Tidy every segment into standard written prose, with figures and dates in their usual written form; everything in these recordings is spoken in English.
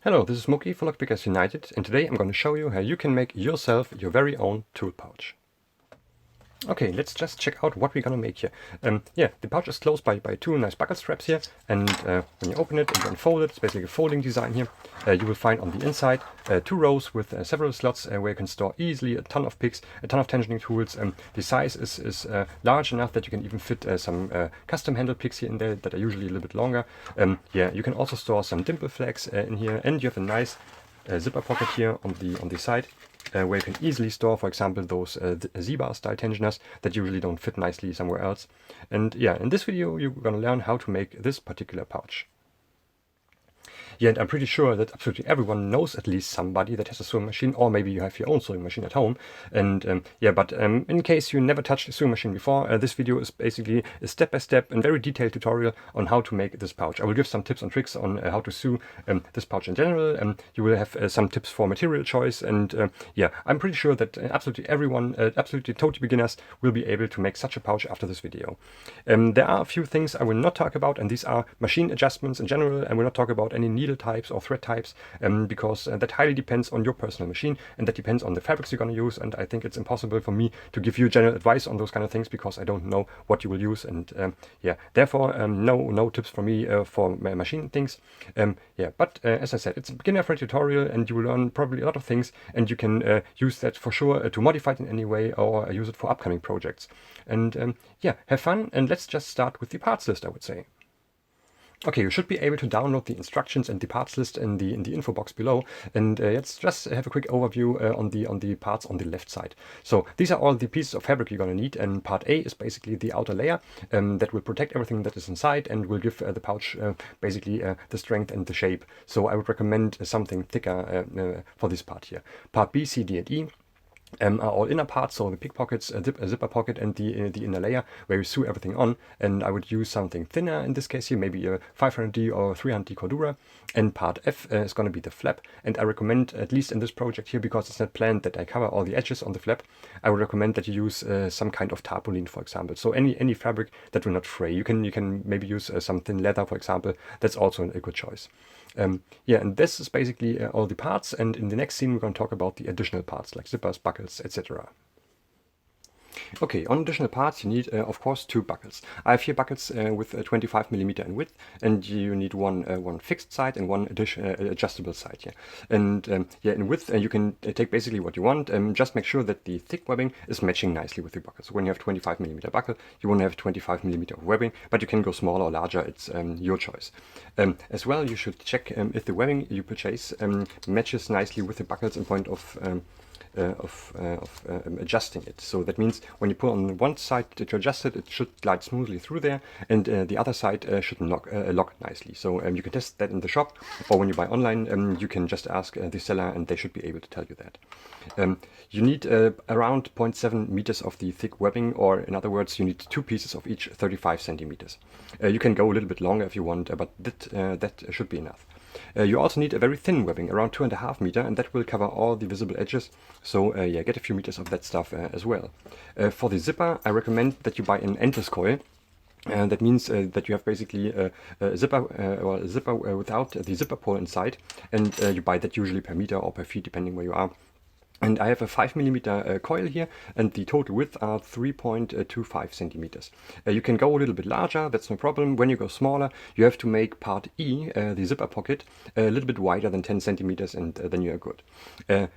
Hello, this is Moki for Lockpickers United, and today I'm going to show you how you can make yourself your very own tool pouch. Okay, let's just check out what we're going to make here. The pouch is closed by two nice buckle straps here, and when you open it and you unfold it, it's basically a folding design here. You will find on the inside two rows with several slots where you can store easily a ton of picks, a ton of tensioning tools. The size is large enough that you can even fit some custom handle picks here in there that are usually a little bit longer. You can also store some dimple flags in here, and you have a nice zipper pocket here on the side. Where you can easily store, for example, those Z-bar style tensioners that usually don't fit nicely somewhere else. And yeah, in this video you're going to learn how to make this particular pouch. Yeah, and I'm pretty sure that absolutely everyone knows at least somebody that has a sewing machine, or maybe you have your own sewing machine at home. And in case you never touched a sewing machine before, this video is basically a step-by-step and very detailed tutorial on how to make this pouch. I will give some tips and tricks on how to sew this pouch in general. You will have some tips for material choice, and I'm pretty sure that absolutely everyone, absolutely total beginners, will be able to make such a pouch after this video. There are a few things I will not talk about, and these are machine adjustments in general, and we'll not talk about any needle types or thread types because that highly depends on your personal machine, and that depends on the fabrics you're going to use. And I think it's impossible for me to give you general advice on those kind of things because I don't know what you will use, and therefore no tips from me for machine things. But as I said, it's a beginner-friendly tutorial, and you will learn probably a lot of things, and you can use that for sure to modify it in any way or use it for upcoming projects. And have fun, and let's just start with the parts list, I would say. Okay, you should be able to download the instructions and the parts list in the info box below, and let's just have a quick overview on the parts on the left side. So these are all the pieces of fabric you're going to need, and part A is basically the outer layer that will protect everything that is inside and will give the pouch basically the strength and the shape. So I would recommend something thicker for this part here. Part B, C, D, and E are all inner parts, so the pickpockets, a zipper pocket, and the inner layer where you sew everything on. And I would use something thinner in this case here, maybe a 500D or 300D Cordura. And part F is going to be the flap, and I recommend, at least in this project here, because it's not planned that I cover all the edges on the flap, I would recommend that you use some kind of tarpaulin, for example. So any fabric that will not fray. You can maybe use some thin leather, for example. That's also a good choice. And this is basically all the parts, and in the next scene we're going to talk about the additional parts like zippers, buckles, etc. Okay, on additional parts you need, of course, two buckles. I have here buckles with 25mm in width, and you need one fixed side and one adjustable side here. And in width you can take basically what you want. Just make sure that the thick webbing is matching nicely with the buckle. So when you have 25mm buckle, you want to have 25mm of webbing, but you can go smaller or larger. It's your choice. As well, you should check if the webbing you purchase matches nicely with the buckles in point of adjusting it. So that means when you put on one side that you adjust it, it should glide smoothly through there, and the other side should lock nicely. So you can test that in the shop, or when you buy online, you can just ask the seller and they should be able to tell you that. You need around 0.7 meters of the thick webbing, or in other words, you need two pieces of each 35 centimeters. You can go a little bit longer if you want, but that should be enough. You also need a very thin webbing, around 2.5 meters, and that will cover all the visible edges. So get a few meters of that stuff as well. For the zipper, I recommend that you buy an endless coil. That means that you have basically a zipper without the zipper pole inside, and you buy that usually per meter or per feet, depending where you are. And I have a 5mm coil here, and the total width are 3.25 centimeters. You can go a little bit larger, that's no problem. When you go smaller, you have to make part E, the zipper pocket, a little bit wider than 10 centimeters, and then you are good.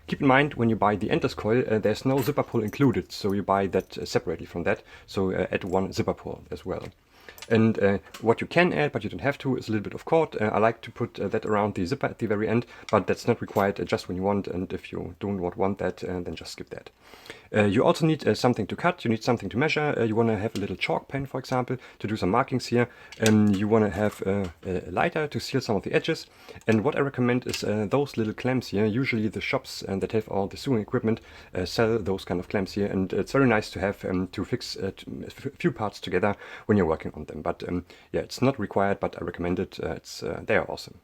Keep in mind, when you buy the endless coil, there's no zipper pull included, so you buy that separately from that. So add one zipper pull as well. And what you can add, but you don't have to, is a little bit of cord. I like to put that around the zipper at the very end, but that's not required just when you want, and if you don't want that, then just skip that. You also need something to cut, you need something to measure. You want to have a little chalk pen, for example, to do some markings here. You want to have a lighter to seal some of the edges. And what I recommend is those little clamps here. Usually the shops that have all the sewing equipment sell those kind of clamps here, and it's very nice to have to fix a few parts together when you're working on them. But it's not required, but I recommend it. They are awesome.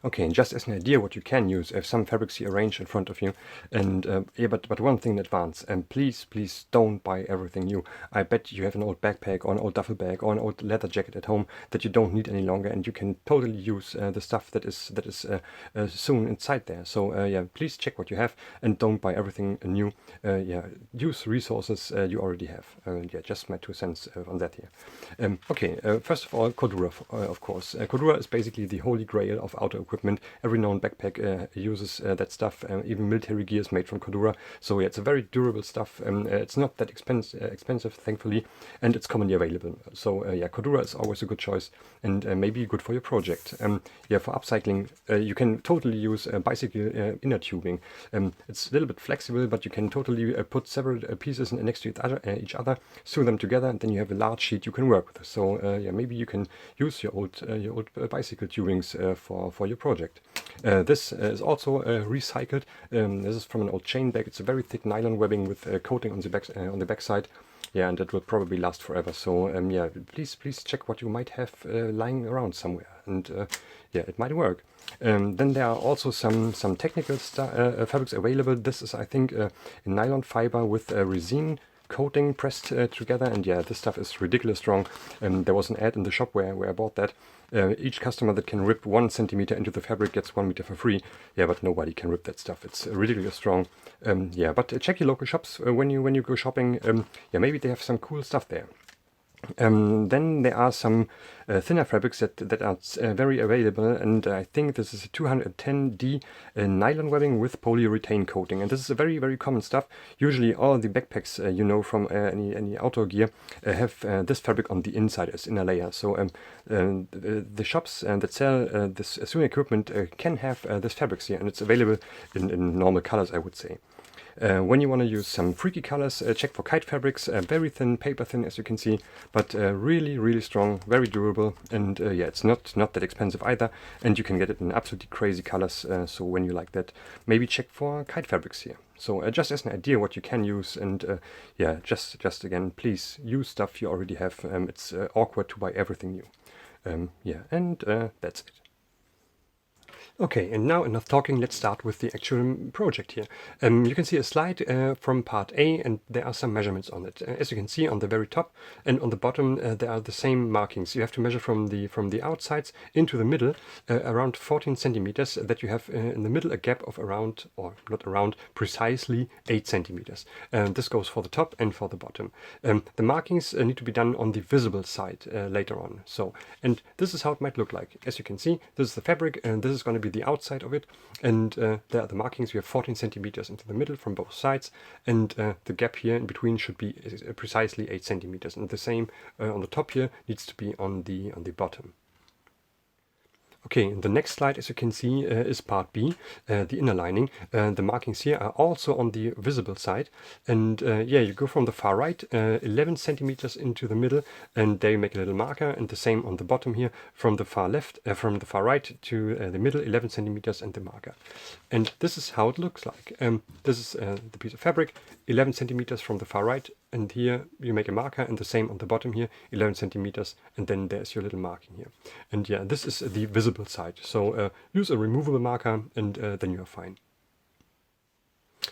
Okay, and just as an idea what you can use, I have some fabrics here arranged in front of you, and yeah, but one thing in advance, and please don't buy everything new. I bet you have an old backpack or an old duffel bag or an old leather jacket at home that you don't need any longer, and you can totally use the stuff that is soon inside there. So yeah, please check what you have and don't buy everything new. Yeah, use resources you already have. Yeah, just my 2 cents on that here. Okay, first of all, Cordura, of course. Cordura is basically the holy grail of outdoor equipment. Every known backpack uses that stuff. Even military gear is made from Cordura. So yeah, it's a very durable stuff. It's not that expensive, thankfully, and it's commonly available. So yeah, Cordura is always a good choice and maybe good for your project. Yeah, for upcycling, you can totally use bicycle inner tubing. It's a little bit flexible, but you can totally put several pieces next to each other, sew them together, and then you have a large sheet you can work with. So yeah, maybe you can use your old bicycle tubings for your project. This is also recycled. This is from an old chain bag. It's a very thick nylon webbing with coating on the back side. Yeah, and that will probably last forever. So yeah, please check what you might have lying around somewhere, and yeah, it might work. Then there are also some technical fabrics available. This is, I think, a nylon fiber with resin coating pressed together, and yeah, this stuff is ridiculous strong. There was an ad in the shop where I bought that. Each customer that can rip 1 centimeter into the fabric gets 1 meter for free. Yeah, but nobody can rip that stuff. It's ridiculous strong. Yeah, but check your local shops when you go shopping. Yeah, maybe they have some cool stuff there. Then there are some thinner fabrics that are very available, and I think this is a 210D nylon webbing with polyurethane coating, and this is a very common stuff. Usually all the backpacks you know from any outdoor gear have this fabric on the inside as inner layer. So the shops that sell this sewing equipment can have this fabrics here, and it's available in normal colors, I would say. When you want to use some freaky colors, check for kite fabrics. Very thin, paper thin, as you can see, but really strong, very durable, and yeah, it's not that expensive either, and you can get it in absolutely crazy colors. So when you like that, maybe check for kite fabrics here. So just as an idea what you can use, and yeah, just again, please use stuff you already have. It's awkward to buy everything new. Yeah, and that's it. Okay, and now enough talking, let's start with the actual project here. You can see a slide from part A, and there are some measurements on it. As you can see on the very top and on the bottom, there are the same markings. You have to measure from the outsides into the middle, around 14 centimeters, that you have in the middle a gap of around, or not around, precisely 8 centimeters. This goes for the top and for the bottom. The markings need to be done on the visible side later on. So, and this is how it might look like. As you can see, this is the fabric, and this is going to be the outside of it, and there are the markings. We have 14 centimeters into the middle from both sides, and the gap here in between should be precisely 8 centimeters, and the same on the top here needs to be on the bottom. Okay, the next slide, as you can see, is part B, the inner lining. The markings here are also on the visible side, and yeah, you go from the far right 11 centimeters into the middle, and there you make a little marker, and the same on the bottom here from the far left, from the far right to the middle, 11 centimeters and the marker. And this is how it looks like. This is the piece of fabric, 11 centimeters from the far right, and here you make a marker, and the same on the bottom here, 11 centimeters, and then there's your little marking here. And yeah, this is the visible side. So use a removable marker, and then you are fine.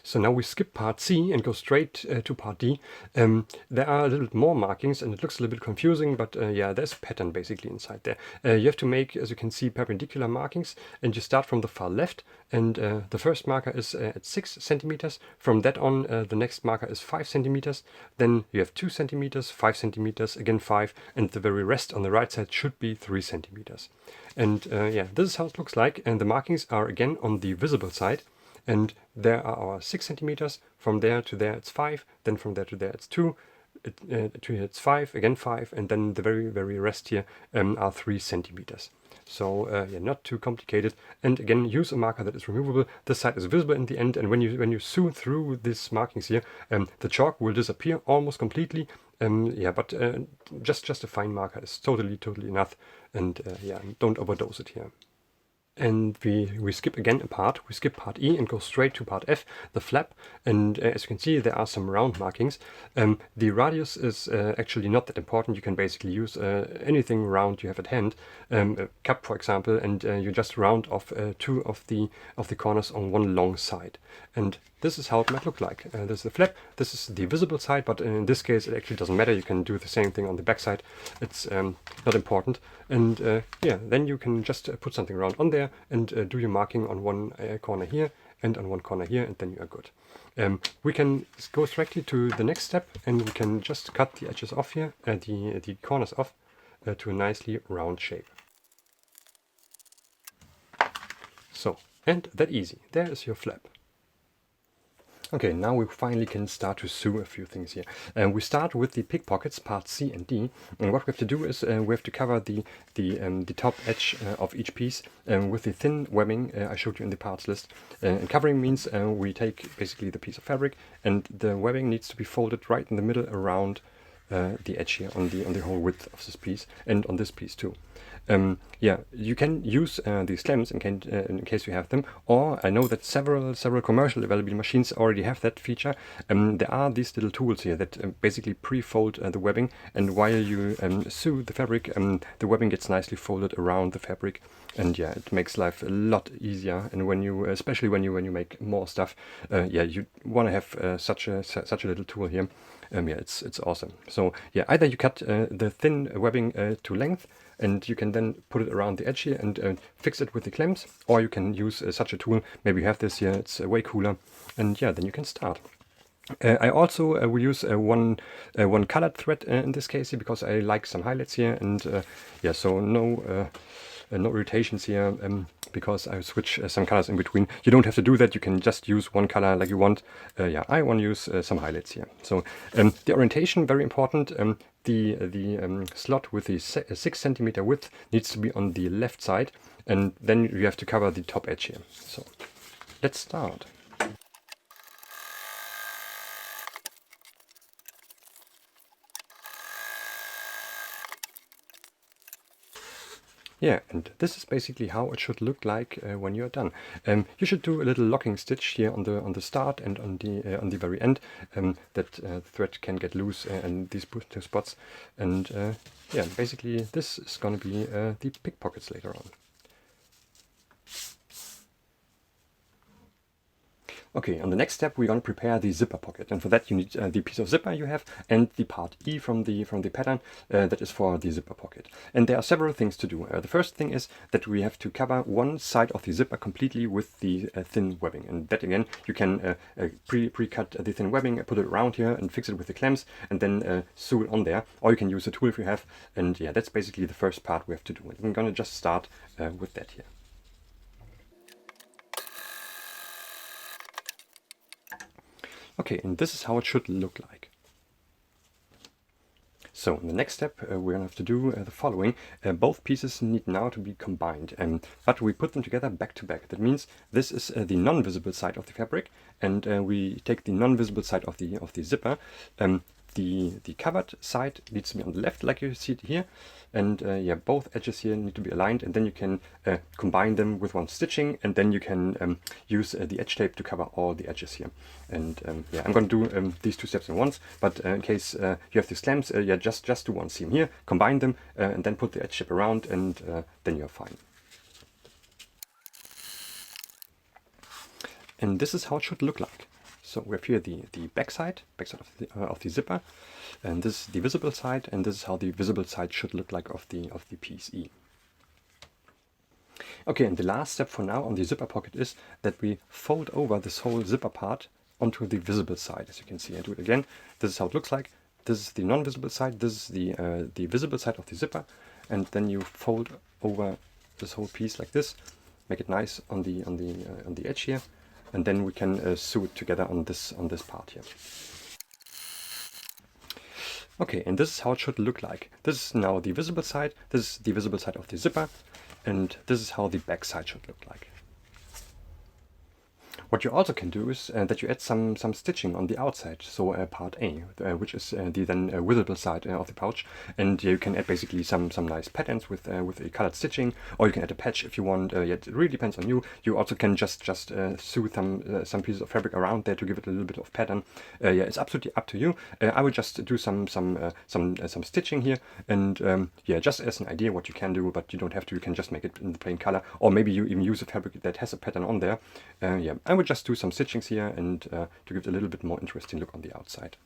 So now we skip part C and go straight to part D. There are a little bit more markings, and it looks a little bit confusing, but yeah, there's a pattern basically inside there. You have to make, as you can see, perpendicular markings, and you start from the far left, and the first marker is at 6 centimeters. From that on, the next marker is 5 centimeters. Then you have 2 centimeters, 5 centimeters, again 5, and the very rest on the right side should be 3 centimeters. And yeah, this is how it looks like, and the markings are again on the visible side. And there are our 6 centimeters, from there to there it's 5, then from there to there it's 2, to here it's 5, again 5, and then the very rest here are 3 centimeters. So yeah, not too complicated. And again, use a marker that is removable. This side is visible in the end, and when you sew through these markings here, the chalk will disappear almost completely. Yeah, but just a fine marker is totally enough, and yeah, don't overdose it here. And we skip again a part. We skip part E and go straight to part F, the flap. And as you can see, there are some round markings. The radius is actually not that important. You can basically use anything round you have at hand, a cup for example, and you just round off two of the corners on one long side. And this is how it might look like. This is the flap, this is the visible side, but in this case it actually doesn't matter. You can do the same thing on the back side. It's not important. And yeah, then you can just put something around on there and do your marking on one corner here and on one corner here, and then you are good. We can go directly to the next step, and we can just cut the edges off here, the corners off, to a nicely round shape. So, and that easy. There is your flap. Okay, now we finally can start to sew a few things here. We start with the pickpockets, parts C and D, and what we have to do is we have to cover the top edge of each piece with the thin webbing I showed you in the parts list. And covering means we take basically the piece of fabric, and the webbing needs to be folded right in the middle around the edge here on the whole width of this piece, and on this piece too. Yeah, you can use these clamps in case you have them, or I know that several commercial available machines already have that feature. There are these little tools here that basically pre-fold the webbing, and while you sew the fabric, the webbing gets nicely folded around the fabric, and yeah, it makes life a lot easier. And when you, especially when you make more stuff, yeah, you want to have such a little tool here. Yeah, it's awesome. So yeah, either you cut the thin webbing to length, and you can then put it around the edge here and fix it with the clamps, or you can use such a tool. Maybe you have this here, it's way cooler, and yeah, then you can start. I also will use one colored thread in this case here, because I like some highlights here, and yeah, so no rotations here, because I switch some colors in between. You don't have to do that, you can just use one color like you want. Yeah, I want to use some highlights here. So the orientation, very important. The slot with the 6 centimeter width needs to be on the left side, and then you have to cover the top edge here. So let's start. Yeah, and this is basically how it should look like when you're done. You should do a little locking stitch here on the start and on the very end, that the thread can get loose in these two spots. And yeah, basically this is going to be the pickpockets later on. Okay, on the next step we're going to prepare the zipper pocket, and for that you need the piece of zipper you have and the part E from the pattern that is for the zipper pocket. And there are several things to do. The first thing is that we have to cover one side of the zipper completely with the thin webbing, and that again you can pre-cut the thin webbing, put it around here and fix it with the clamps, and then sew it on there, or you can use a tool if you have. And yeah, that's basically the first part we have to do, and I'm going to just start with that here. Okay, and this is how it should look like. So in the next step we're going to have to do the following. Both pieces need now to be combined, but we put them together back to back. That means this is the non-visible side of the fabric, and we take the non-visible side of the zipper. The covered side needs to be on the left, like you see it here, and yeah, both edges here need to be aligned, and then you can combine them with one stitching, and then you can use the edge tape to cover all the edges here. And yeah, I'm going to do these two steps in once, but in case you have these clamps, yeah, just do one seam here, combine them, and then put the edge tape around, and then you're fine. And this is how it should look like. So we have here the back side of the zipper, and this is the visible side, and this is how the visible side should look like of the piece E. Okay, and the last step for now on the zipper pocket is that we fold over this whole zipper part onto the visible side. As you can see, I do it again. This is how it looks like. This is the non-visible side. This is the visible side of the zipper, and then you fold over this whole piece like this. Make it nice on the edge here. And then we can sew it together on this part here. Okay, and this is how it should look like. This is now the visible side, this is the visible side of the zipper, and this is how the back side should look like. What you also can do is that you add some stitching on the outside, so part A, which is the then visible side of the pouch, and you can add basically some nice patterns with a colored stitching, or you can add a patch if you want. Yeah, it really depends on you. You also can just sew some pieces of fabric around there to give it a little bit of pattern. Yeah, it's absolutely up to you. I will just do some stitching here, and yeah, just as an idea what you can do, but you don't have to. You can just make it in the plain color, or maybe you even use a fabric that has a pattern on there. Yeah, I would just do some stitchings here and to give it a little bit more interesting look on the outside.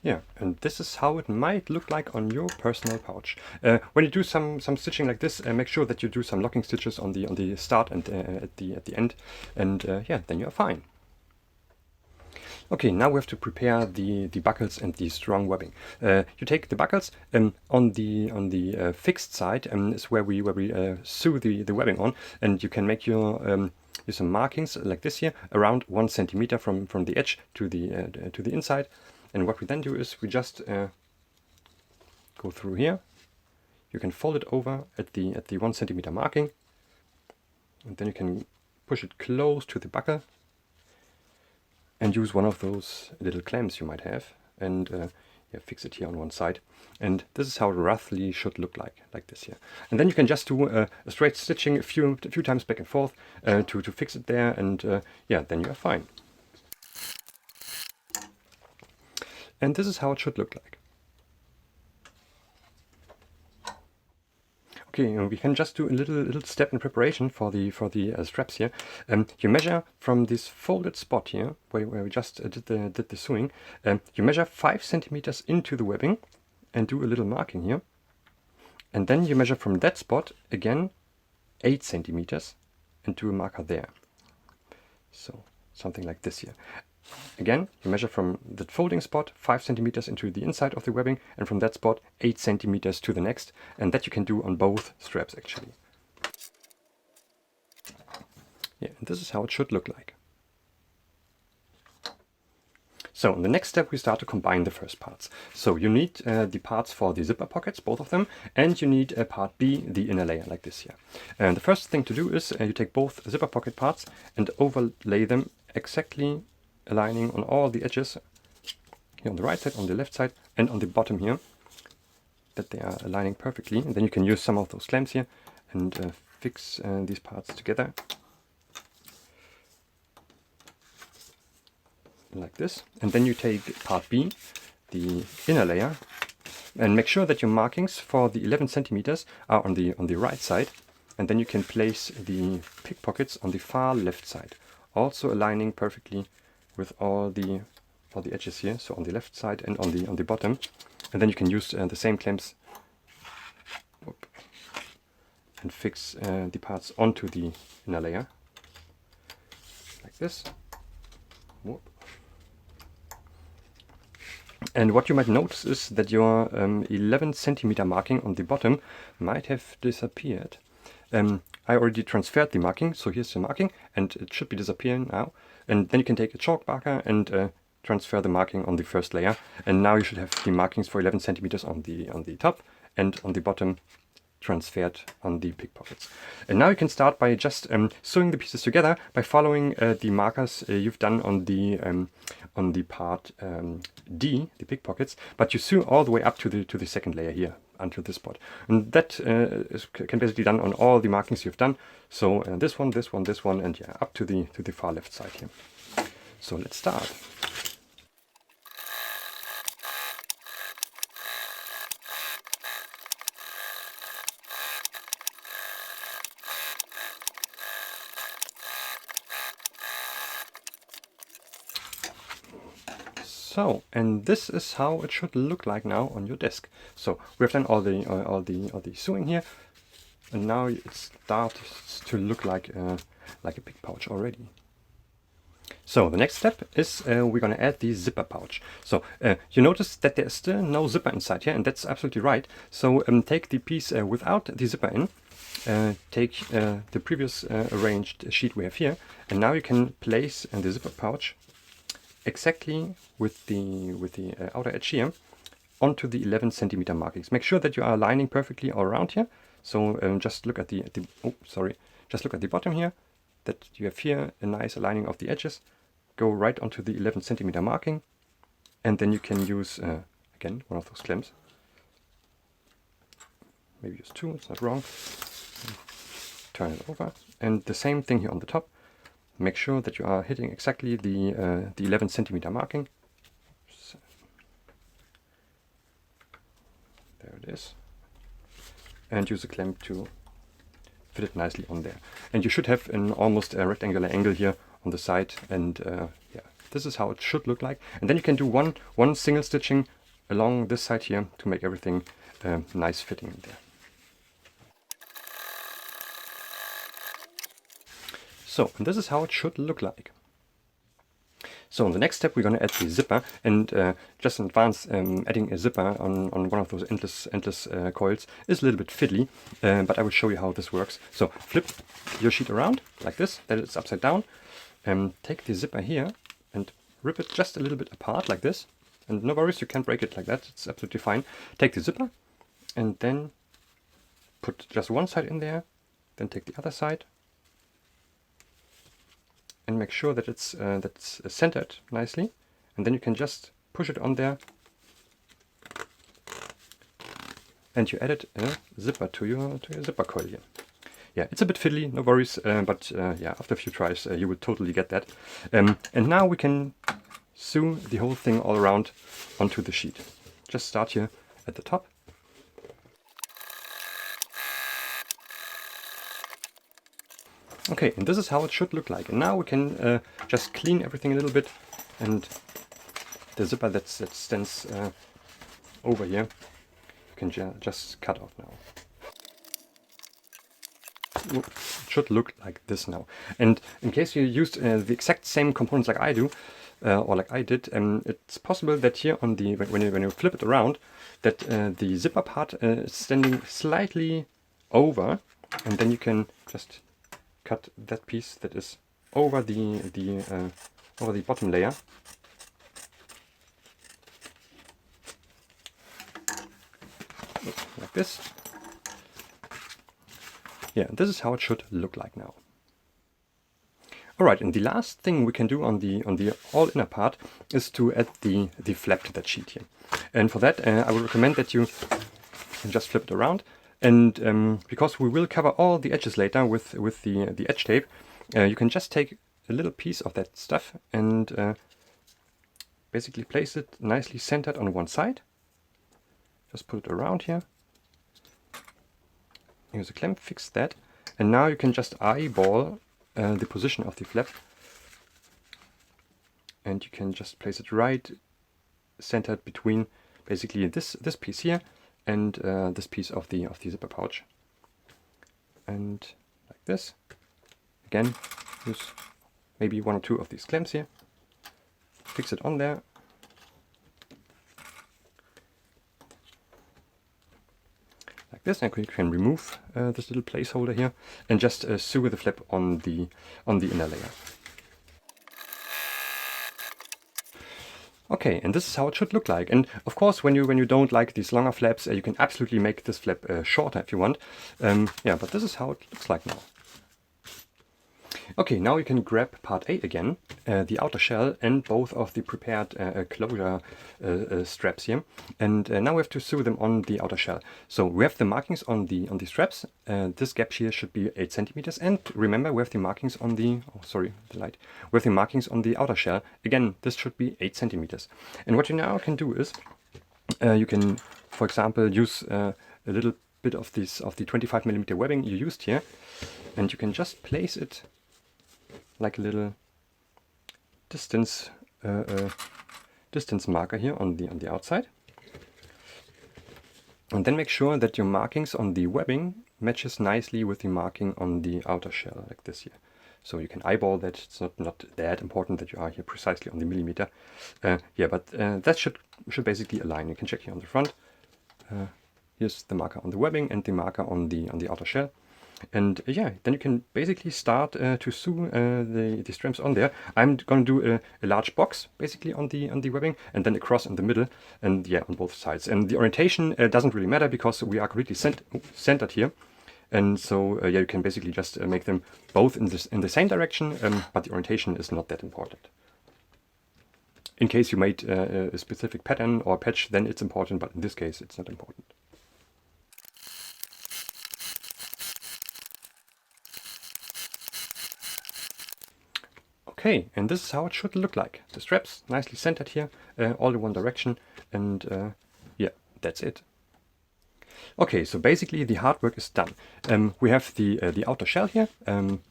Yeah, and this is how it might look like on your personal pouch. When you do some stitching like this, make sure that you do some locking stitches on the start and at the end, and yeah, then you're fine. Okay, now we have to prepare the buckles and the strong webbing. You take the buckles on the fixed side is where we sew the webbing on, and you can make your some markings like this here around 1 centimeter from the edge to the inside. And what we then do is we just go through here. You can fold it over at the 1 centimeter marking, and then you can push it close to the buckle and use one of those little clamps you might have, and yeah, fix it here on one side. And this is how it roughly should look like this here. And then you can just do a straight stitching a few times back and forth to fix it there, and yeah, then you are fine. And this is how it should look like. Okay, we can just do a little step in preparation for the straps here. You measure from this folded spot here, where we just did the sewing. You measure 5 centimeters into the webbing, and do a little marking here. And then you measure from that spot again 8 centimeters, and do a marker there. So something like this here. Again, you measure from the folding spot 5 centimeters into the inside of the webbing, and from that spot 8 centimeters to the next, and that you can do on both straps actually. Yeah, and this is how it should look like. So in the next step we start to combine the first parts. So you need the parts for the zipper pockets, both of them, and you need part B, the inner layer, like this here. And the first thing to do is you take both zipper pocket parts and overlay them exactly, aligning on all the edges here on the right side, on the left side, and on the bottom here, that they are aligning perfectly. And then you can use some of those clamps here and fix these parts together like this. And then you take part B, the inner layer, and make sure that your markings for the 11 centimeters are on the right side, and then you can place the pickpockets on the far left side, also aligning perfectly with all the edges here, so on the left side and on the bottom. And then you can use the same clamps and fix the parts onto the inner layer like this. Whoop. And what you might notice is that your 11 centimeter marking on the bottom might have disappeared. I already transferred the marking, so here's the marking, and it should be disappearing now. And then you can take a chalk marker and transfer the marking on the first layer, and now you should have the markings for 11 centimeters on the top, and on the bottom transferred on the pickpockets. And now you can start by just sewing the pieces together by following the markers you've done on the part D, the pickpockets, but you sew all the way up to the second layer here until this spot. And that can basically be done on all the markings you've done. So this one, and yeah, up to the far left side here. So let's start. So, and this is how it should look like now on your desk. So we've done all the sewing here, and now it starts to look like a big pouch already. So the next step is we're going to add the zipper pouch. So you notice that there's still no zipper inside here, and that's absolutely right. So take the piece without the zipper in, take the previous arranged sheet we have here, and now you can place the zipper pouch exactly with the outer edge here onto the 11 centimeter markings. Make sure that you are aligning perfectly all around here. So just look at just look at the bottom here, that you have here a nice aligning of the edges. Go right onto the 11 centimeter marking, and then you can use again one of those clamps. Maybe use two, it's not wrong. Turn it over, and the same thing here on the top. Make sure that you are hitting exactly the 11 centimeter marking. So, there it is. And use a clamp to fit it nicely on there. And you should have an almost rectangular angle here on the side, and yeah, this is how it should look like. And then you can do one single stitching along this side here to make everything nice fitting in there. So, and this is how it should look like. So in the next step we're going to add the zipper, and just in advance, adding a zipper on one of those endless coils is a little bit fiddly, but I will show you how this works. So flip your sheet around like this, that it's upside down, take the zipper here and rip it just a little bit apart like this, and no worries, you can break it like that, it's absolutely fine. Take the zipper and then put just one side in there, then take the other side, and make sure that it's centered nicely, and then you can just push it on there, and you added a zipper to your zipper coil here. Yeah, it's a bit fiddly, no worries, but yeah, after a few tries you will totally get that. And now we can sew the whole thing all around onto the sheet. Just start here at the top. Okay, and this is how it should look like. And now we can just clean everything a little bit, and the zipper that stands over here, you can just cut off now. It should look like this now. And in case you used the exact same components like I do, or like I did, it's possible that here on the when you flip it around, that the zipper part is standing slightly over, and then you can just cut that piece that is over the bottom layer. Like this. Yeah, this is how it should look like now. Alright, and the last thing we can do on the all inner part is to add the flap to that sheet here. And for that I would recommend that you just flip it around. And because we will cover all the edges later with the edge tape, you can just take a little piece of that stuff and basically place it nicely centered on one side. Just put it around here. Use a clamp, fix that, and now you can just eyeball the position of the flap, and you can just place it right centered between basically this piece here and this piece of the zipper pouch, and like this. Again, use maybe one or two of these clamps here, fix it on there, like this, and you can remove this little placeholder here and just sew the flap on the inner layer. Okay, and this is how it should look like. And of course, when you don't like these longer flaps, you can absolutely make this flap shorter if you want. Yeah, but this is how it looks like now. Okay, now you can grab part A again, the outer shell and both of the prepared closure straps here. And now we have to sew them on the outer shell. So we have the markings on the straps. This gap here should be 8 centimeters. And remember, we have the markings on the, oh sorry, the light. We have the markings on the outer shell. Again, this should be 8 centimeters. And what you now can do is, you can, for example, use a little bit of the 25mm webbing you used here, and you can just place it like a little distance marker here on the outside, and then make sure that your markings on the webbing matches nicely with the marking on the outer shell, like this here. So you can eyeball that. It's not that important that you are here precisely on the millimeter. Yeah, but that should basically align. You can check here on the front. Here's the marker on the webbing and the marker on the outer shell. And yeah, then you can basically start to sew the strands on there. I'm going to do a large box basically on the webbing, and then a cross in the middle, and yeah, on both sides. And the orientation doesn't really matter because we are completely centered here. And so yeah, you can basically just make them both in the same direction, but the orientation is not that important. In case you made a specific pattern or patch, then it's important, but in this case it's not important. Okay, and this is how it should look like. The straps nicely centered here, all in one direction, and yeah, that's it. Okay, so basically the hard work is done. We have the outer shell here.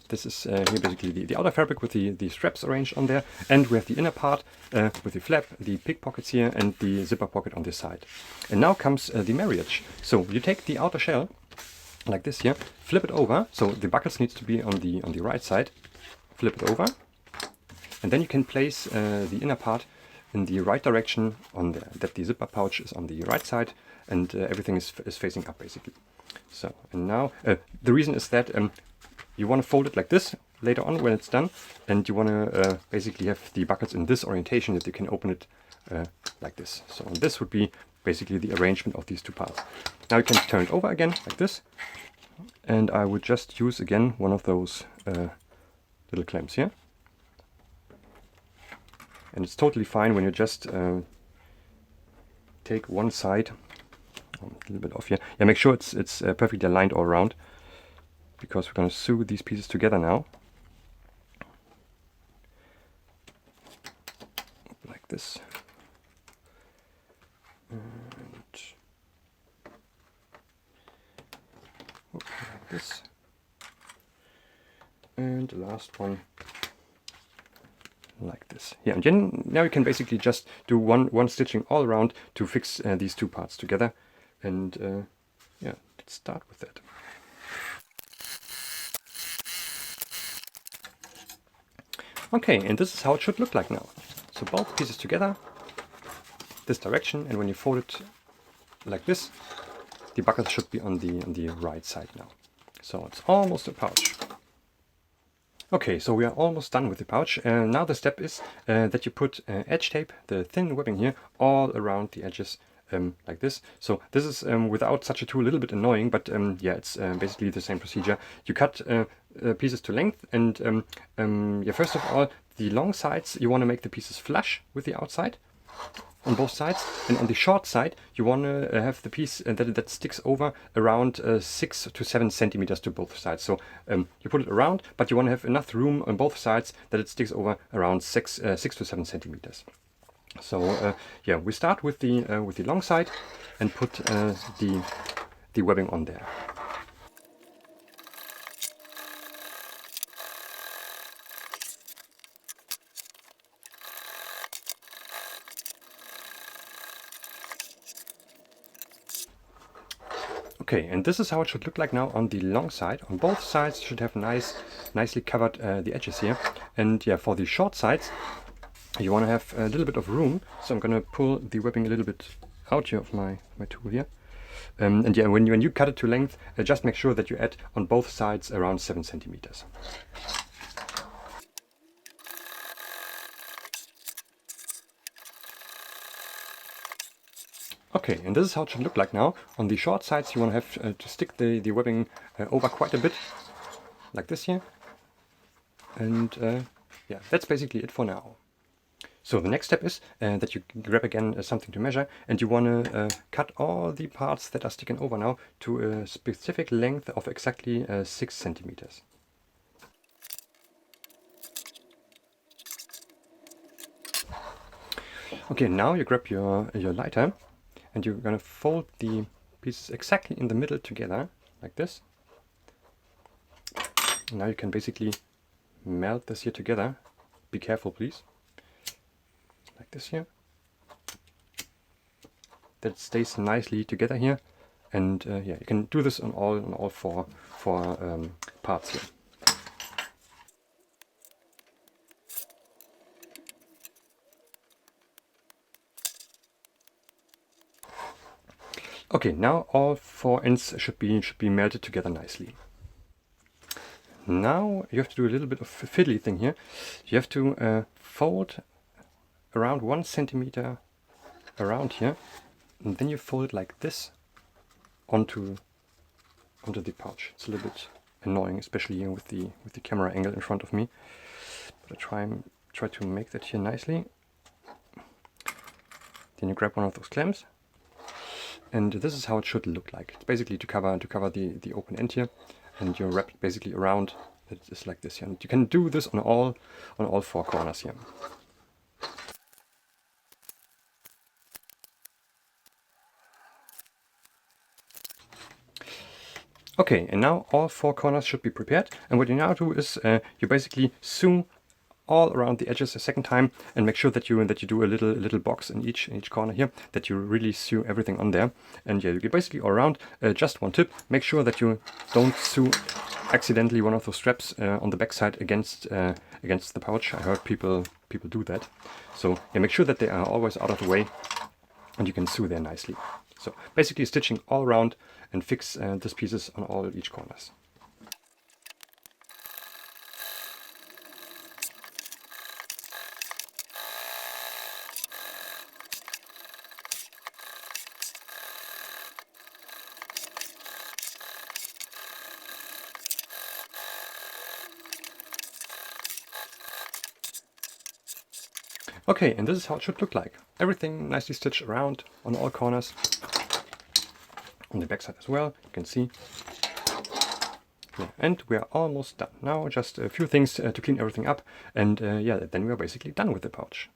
This is here basically the outer fabric with the straps arranged on there. And we have the inner part with the flap, the pickpockets here, and the zipper pocket on this side. And now comes the marriage. So you take the outer shell, like this here, flip it over. So the buckles needs to be on the right side. Flip it over. And then you can place the inner part in the right direction on there, that the zipper pouch is on the right side and everything is facing up basically. So, and now the reason is that you want to fold it like this later on when it's done, and you want to basically have the buckles in this orientation that you can open it like this. So this would be basically the arrangement of these two parts. Now you can turn it over again like this, and I would just use again one of those little clamps here. And it's totally fine when you just take one side, a little bit off here. Yeah, make sure it's perfectly aligned all around, because we're going to sew these pieces together now. Like this. And like this. And the last one. Like this. Yeah, and then now you can basically just do one stitching all around to fix these two parts together. And yeah, let's start with that. Okay, and this is how it should look like now. So both pieces together, this direction, and when you fold it like this, the buckle should be on the right side now. So it's almost a pouch. Okay, so we are almost done with the pouch. Now the step is that you put edge tape, the thin webbing here, all around the edges like this. So this is without such a tool a little bit annoying, but yeah, it's basically the same procedure. You cut pieces to length, and yeah, first of all, the long sides, you want to make the pieces flush with the outside on both sides, and on the short side you want to have the piece that sticks over around 6 to 7 centimeters to both sides. So you put it around, but you want to have enough room on both sides that it sticks over around 6 to 7 centimeters. So yeah, we start with the long side and put the webbing on there. Okay, and this is how it should look like now on the long side. On both sides you should have nicely covered the edges here. And yeah, for the short sides you want to have a little bit of room. So I'm going to pull the webbing a little bit out here of my tool here. And yeah, when you cut it to length, just make sure that you add on both sides around 7 centimeters. Okay, and this is how it should look like now. On the short sides you want to have to stick the webbing over quite a bit, like this here. And yeah, that's basically it for now. So the next step is that you grab again something to measure, and you want to cut all the parts that are sticking over now to a specific length of exactly 6 centimeters. Okay, now you grab your lighter, and you're going to fold the pieces exactly in the middle together, like this. And now you can basically melt this here together. Be careful, please. Like this here. That it stays nicely together here. And yeah, you can do this on all four parts here. Okay, now all 4 ends should be melted together nicely. Now you have to do a little bit of a fiddly thing here. You have to fold around 1 centimeter around here, and then you fold it like this onto the pouch. It's a little bit annoying, especially here with the camera angle in front of me. But I try to make that here nicely. Then you grab one of those clamps, and this is how it should look like. It's basically to cover the open end here, and you wrap it basically around. It is like this here. And you can do this on all 4 corners here. Okay, and now all 4 corners should be prepared. And what you now do is you basically sew all around the edges a second time, and make sure that you do a little box in each corner here, that you really sew everything on there. And yeah, you get basically all around. Just one tip: make sure that you don't sew accidentally one of those straps on the back side against the pouch. I heard people do that. So yeah, make sure that they are always out of the way, and you can sew there nicely. So basically stitching all around and fix these pieces on each corners. Okay, and this is how it should look like. Everything nicely stitched around on all corners. On the back side as well, you can see. Yeah, and we are almost done. Now just a few things to clean everything up, and yeah, then we are basically done with the pouch.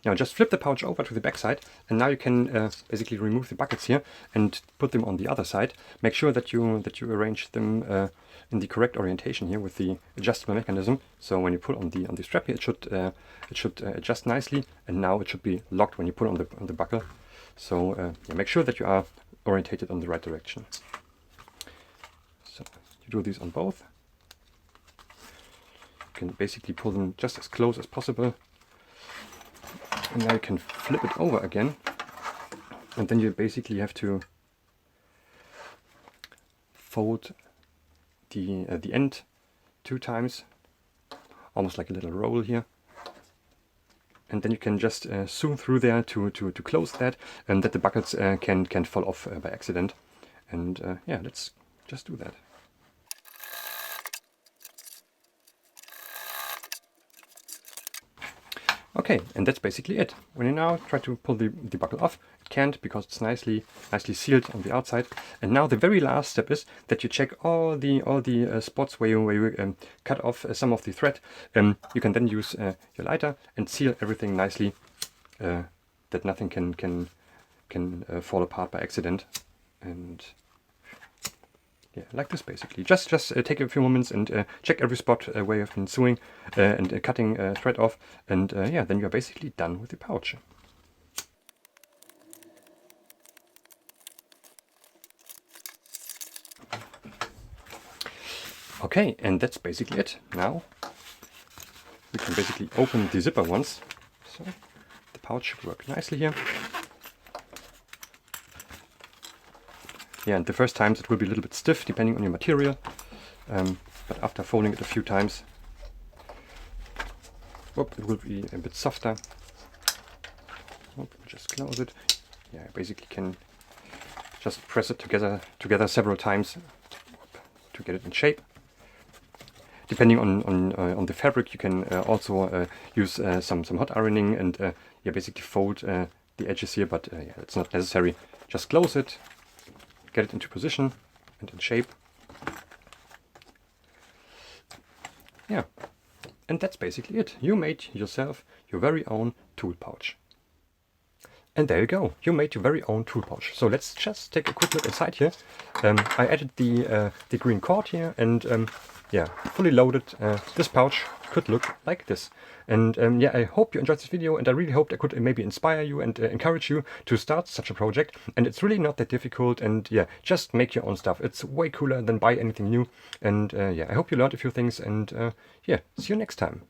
Now just flip the pouch over to the back side, and now you can basically remove the buckets here and put them on the other side. Make sure that you arrange them in the correct orientation here with the adjustable mechanism. So when you pull on the strap here, it should adjust nicely, and now it should be locked when you pull on the buckle. So yeah, make sure that you are orientated on the right direction. So you do these on both. You can basically pull them just as close as possible. And now you can flip it over again, and then you basically have to fold the end 2 times, almost like a little roll here. And then you can just sew through there to close that, and that the buckets can't fall off by accident. And yeah, let's just do that. Okay, and that's basically it. When you now try to pull the buckle off, it can't, because it's nicely sealed on the outside. And now the very last step is that you check all the spots where you cut off some of the thread. You can then use your lighter and seal everything nicely, that nothing can fall apart by accident. And yeah, like this basically. Just take a few moments and check every spot where you've been sewing and cutting thread off, and yeah, then you're basically done with the pouch. Okay, and that's basically it. Now we can basically open the zipper once. So the pouch should work nicely here. Yeah, and the first times it will be a little bit stiff depending on your material, but after folding it a few times, it will be a bit softer. Just close it. Yeah, I basically can just press it together several times to get it in shape. Depending on the fabric, you can also use some hot ironing and yeah, basically fold the edges here, but yeah, it's not necessary. Just close it, get it into position and in shape. Yeah, and that's basically it. You made yourself your very own tool pouch. And there you go, you made your very own tool pouch. So let's just take a quick look inside here. I added the green cord here, and yeah, fully loaded, this pouch could look like this. And yeah, I hope you enjoyed this video, and I really hoped I could maybe inspire you and encourage you to start such a project. And it's really not that difficult, and yeah, just make your own stuff. It's way cooler than buy anything new. And yeah, I hope you learned a few things, and yeah, see you next time.